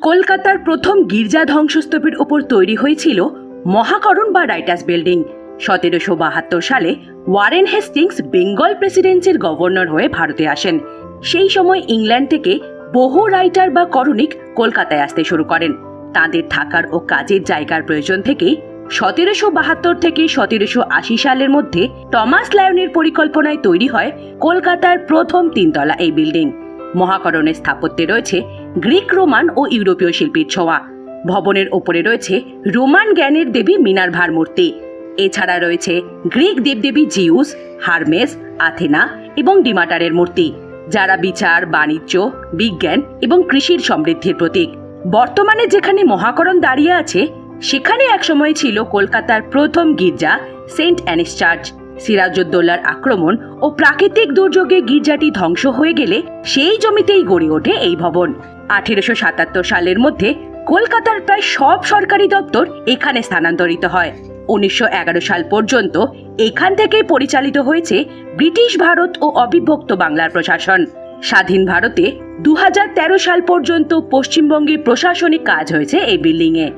কলকাতার প্রথম গির্জা ধ্বংসস্তূপের উপর তৈরি হয়েছিল মহাকরণ বা রাইটাস বিল্ডিং। 1772 সালে ওয়ারেন হেস্টিংস বেঙ্গল প্রেসিডেন্সির গভর্নর হয়ে ভারতে আসেন। সেই সময় ইংল্যান্ড থেকে বহু রাইটার বা করণিক কলকাতায় আসতে শুরু করেন। তাদের থাকার ও কাজের জায়গার প্রয়োজন থেকেই 1772 থেকে 1780 সালের মধ্যে টমাস লায়নের পরিকল্পনায় তৈরি হয় কলকাতার প্রথম 3 তলা এই বিল্ডিং। মহাকরণের স্থাপত্যে রয়েছে গ্রিক, রোমান ও ইউরোপীয় শিল্পীর ছোঁয়া। ভবনের ওপরে রয়েছে রোমান জ্ঞানের দেবী মিনার্ভার মূর্তি। এছাড়া রয়েছে গ্রিক দেবদেবী জিউস, হারমেস, আথেনা এবং ডিমাটারের মূর্তি, যারা বিচার, বাণিজ্য, বিজ্ঞান এবং কৃষির সমৃদ্ধির প্রতীক। বর্তমানে যেখানে মহাকরণ দাঁড়িয়ে আছে, সেখানে একসময় ছিল কলকাতার প্রথম গির্জা সেন্ট অ্যানিস চার্চ। সিরাজউদ্দৌলার আক্রমণ ও প্রাকৃতিক দুর্যোগে গির্জাটি ধ্বংস হয়ে গেলে সেই জমিতেই গড়ে ওঠে এই ভবন। 1877 সালের মধ্যে কলকাতার প্রায় সব সরকারি দপ্তর এখানে স্থানান্তরিত হয়। 1911 সাল পর্যন্ত এখান থেকেই পরিচালিত হয়েছে ব্রিটিশ ভারত ও অবিভক্ত বাংলার প্রশাসন। স্বাধীন ভারতে 2013 সাল পর্যন্ত পশ্চিমবঙ্গে প্রশাসনিক কাজ হয়েছে এই বিল্ডিংয়ে।